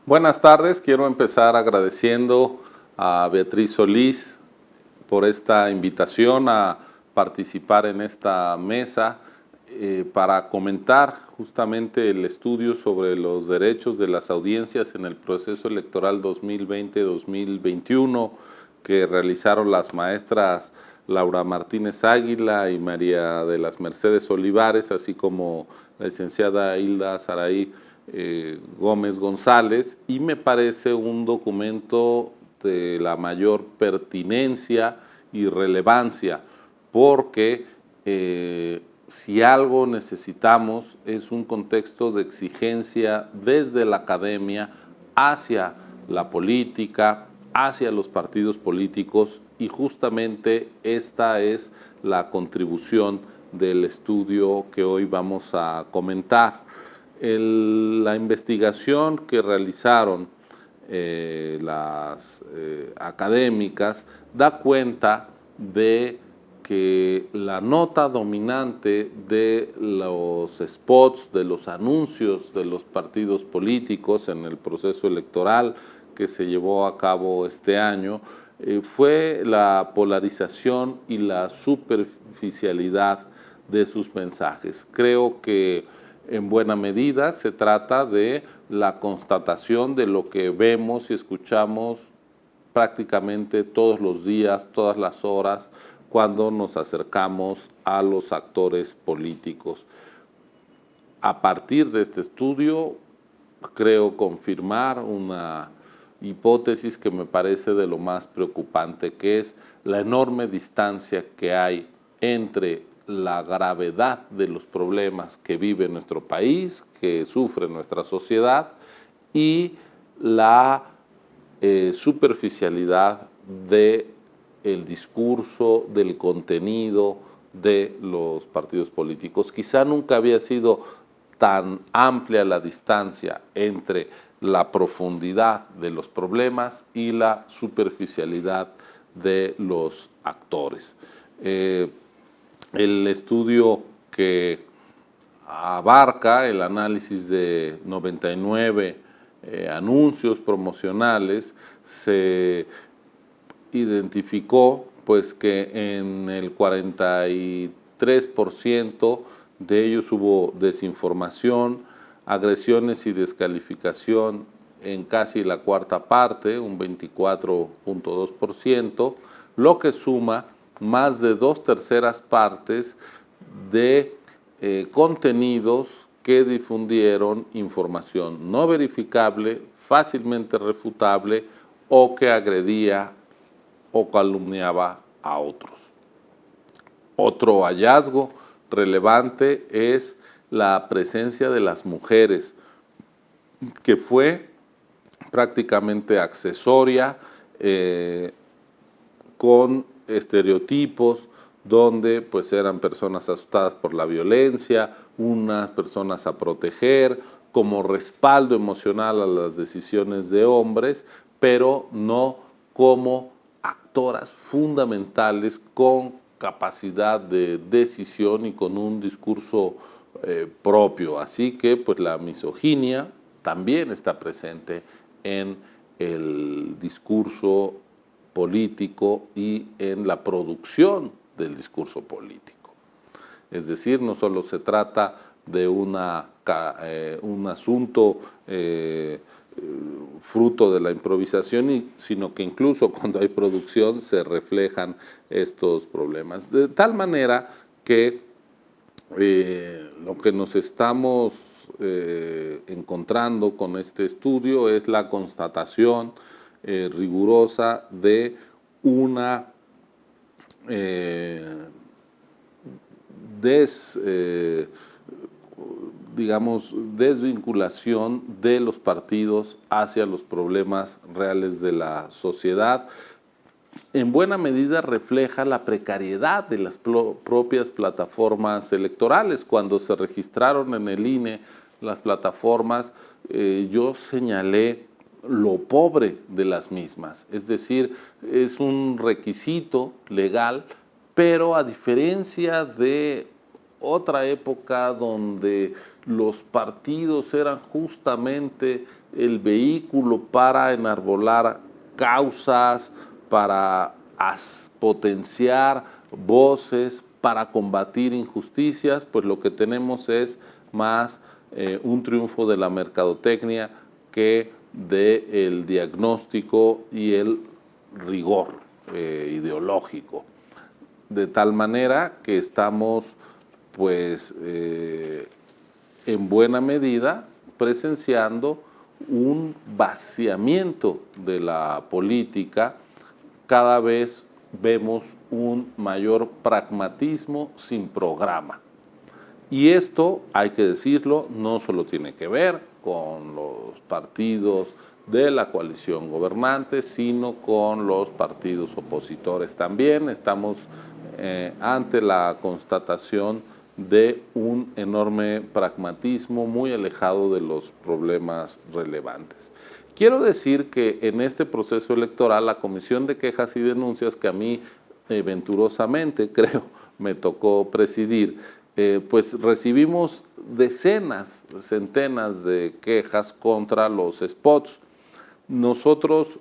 Buenas tardes, quiero empezar agradeciendo a Beatriz Solís por esta invitación a participar en esta mesa para comentar justamente el estudio sobre los derechos de las audiencias en el proceso electoral 2020-2021 que realizaron las maestras Laura Martínez Águila y María de las Mercedes Olivares, así como la licenciada Hilda Saraí Gómez González, y me parece un documento de la mayor pertinencia y relevancia, porque si algo necesitamos es un contexto de exigencia desde la academia hacia la política, hacia los partidos políticos, y justamente esta es la contribución del estudio que hoy vamos a comentar. La investigación que realizaron las académicas da cuenta de que la nota dominante de los spots, de los anuncios de los partidos políticos en el proceso electoral que se llevó a cabo este año fue la polarización y la superficialidad de sus mensajes. Creo que en buena medida se trata de la constatación de lo que vemos y escuchamos prácticamente todos los días, todas las horas, cuando nos acercamos a los actores políticos. A partir de este estudio, creo confirmar una hipótesis que me parece de lo más preocupante, que es la enorme distancia que hay entre la gravedad de los problemas que vive nuestro país, que sufre nuestra sociedad, y la superficialidad del discurso, del contenido de los partidos políticos. Quizá nunca había sido tan amplia la distancia entre la profundidad de los problemas y la superficialidad de los actores. El estudio que abarca el análisis de 99 anuncios promocionales se identificó pues que en el 43% de ellos hubo desinformación, agresiones y descalificación en casi la cuarta parte, un 24.2%, lo que suma más de 2/3 partes de contenidos que difundieron información no verificable, fácilmente refutable o que agredía o calumniaba a otros. Otro hallazgo relevante es la presencia de las mujeres, que fue prácticamente accesoria, con estereotipos donde pues eran personas asustadas por la violencia, unas personas a proteger, como respaldo emocional a las decisiones de hombres, pero no como actoras fundamentales con capacidad de decisión y con un discurso propio. Así que pues la misoginia también está presente en el discurso político y en la producción del discurso político. Es decir, no solo se trata de un asunto fruto de la improvisación, sino que incluso cuando hay producción se reflejan estos problemas. De tal manera que lo que nos estamos encontrando con este estudio es la constatación rigurosa de una desvinculación de los partidos hacia los problemas reales de la sociedad. En buena medida refleja la precariedad de las propias plataformas electorales. Cuando se registraron en el INE las plataformas, yo señalé lo pobre de las mismas. Es decir, es un requisito legal, pero a diferencia de otra época donde los partidos eran justamente el vehículo para enarbolar causas, para potenciar voces, para combatir injusticias, pues lo que tenemos es más un triunfo de la mercadotecnia que del diagnóstico y el rigor ideológico. De tal manera que estamos, pues, en buena medida presenciando un vaciamiento de la política. Cada vez vemos un mayor pragmatismo sin programa. Y esto, hay que decirlo, no solo tiene que ver con los partidos de la coalición gobernante, sino con los partidos opositores también. Estamos ante la constatación de un enorme pragmatismo muy alejado de los problemas relevantes. Quiero decir que en este proceso electoral la Comisión de Quejas y Denuncias, que a mí venturosamente creo me tocó presidir, pues recibimos decenas, centenas de quejas contra los spots. Nosotros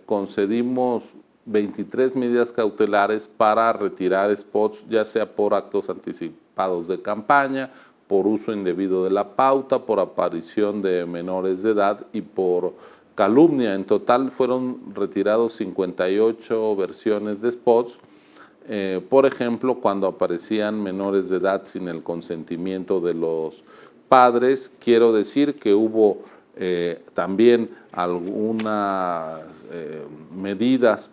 concedimos 23 medidas cautelares para retirar spots, ya sea por actos anticipados de campaña, por uso indebido de la pauta, por aparición de menores de edad y por calumnia. En total fueron retirados 58 versiones de spots. Por ejemplo, cuando aparecían menores de edad sin el consentimiento de los padres. Quiero decir que hubo también algunas medidas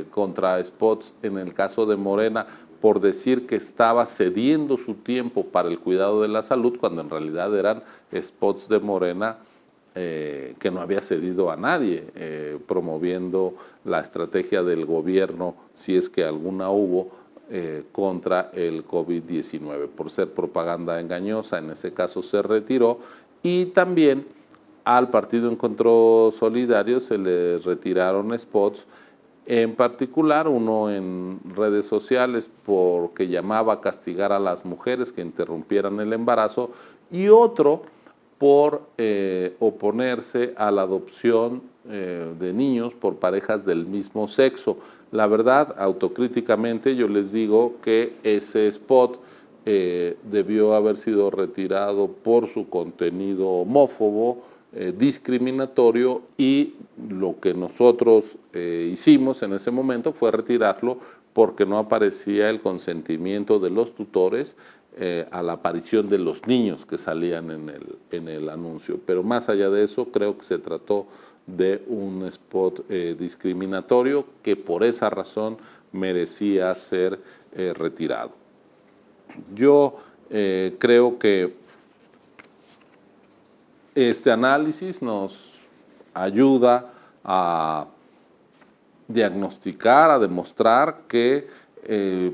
contra spots en el caso de Morena, por decir que estaba cediendo su tiempo para el cuidado de la salud, cuando en realidad eran spots de Morena que no había cedido a nadie, promoviendo la estrategia del gobierno, si es que alguna hubo, contra el COVID-19. Por ser propaganda engañosa, en ese caso se retiró, y también al Partido Encuentro Solidario se le retiraron spots, en particular uno en redes sociales porque llamaba a castigar a las mujeres que interrumpieran el embarazo, y otro por oponerse a la adopción de niños por parejas del mismo sexo. La verdad, autocríticamente yo les digo que ese spot debió haber sido retirado por su contenido homófobo, discriminatorio, y lo que nosotros hicimos en ese momento fue retirarlo porque no aparecía el consentimiento de los tutores a la aparición de los niños que salían en el anuncio. Pero más allá de eso, creo que se trató de un spot discriminatorio que por esa razón merecía ser retirado. Yo creo que este análisis nos ayuda a diagnosticar, a demostrar que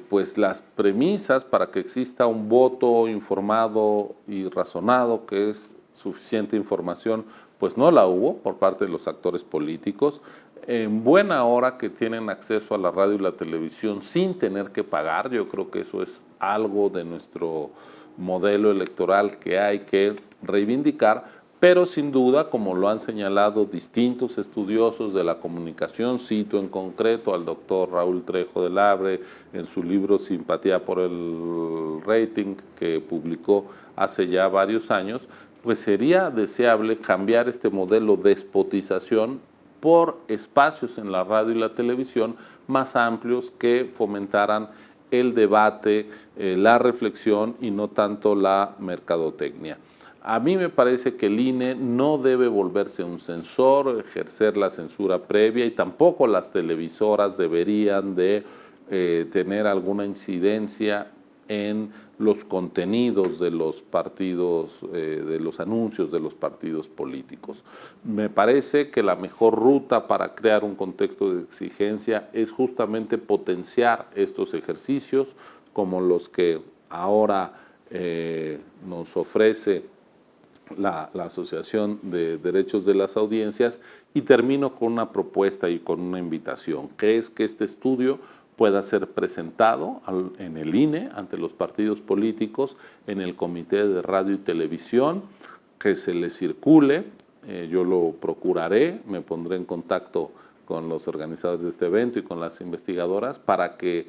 pues las premisas para que exista un voto informado y razonado, que es suficiente información, pues no la hubo por parte de los actores políticos. En buena hora que tienen acceso a la radio y la televisión sin tener que pagar. Yo creo que eso es algo de nuestro modelo electoral que hay que reivindicar, pero sin duda, como lo han señalado distintos estudiosos de la comunicación, cito en concreto al doctor Raúl Trejo de Labre en su libro Simpatía por el Rating, que publicó hace ya varios años, pues sería deseable cambiar este modelo de despotización por espacios en la radio y la televisión más amplios que fomentaran el debate, la reflexión y no tanto la mercadotecnia. A mí me parece que el INE no debe volverse un censor, ejercer la censura previa, y tampoco las televisoras deberían de tener alguna incidencia en los contenidos de los partidos, de los anuncios de los partidos políticos. Me parece que la mejor ruta para crear un contexto de exigencia es justamente potenciar estos ejercicios como los que ahora nos ofrece la Asociación de Derechos de las Audiencias, y termino con una propuesta y con una invitación, que es que este estudio pueda ser presentado en el INE, ante los partidos políticos, en el Comité de Radio y Televisión, que se le circule. Yo lo procuraré, me pondré en contacto con los organizadores de este evento y con las investigadoras para que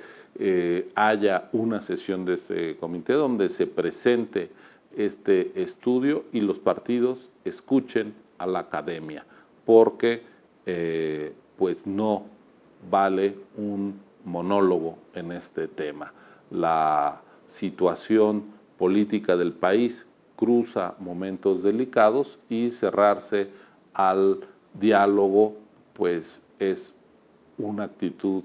haya una sesión de ese comité donde se presente este estudio y los partidos escuchen a la academia, porque pues no vale un monólogo en este tema. La situación política del país cruza momentos delicados y cerrarse al diálogo pues es una actitud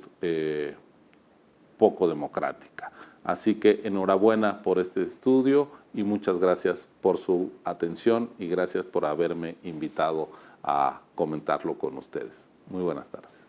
poco democrática. Así que enhorabuena por este estudio y muchas gracias por su atención y gracias por haberme invitado a comentarlo con ustedes. Muy buenas tardes.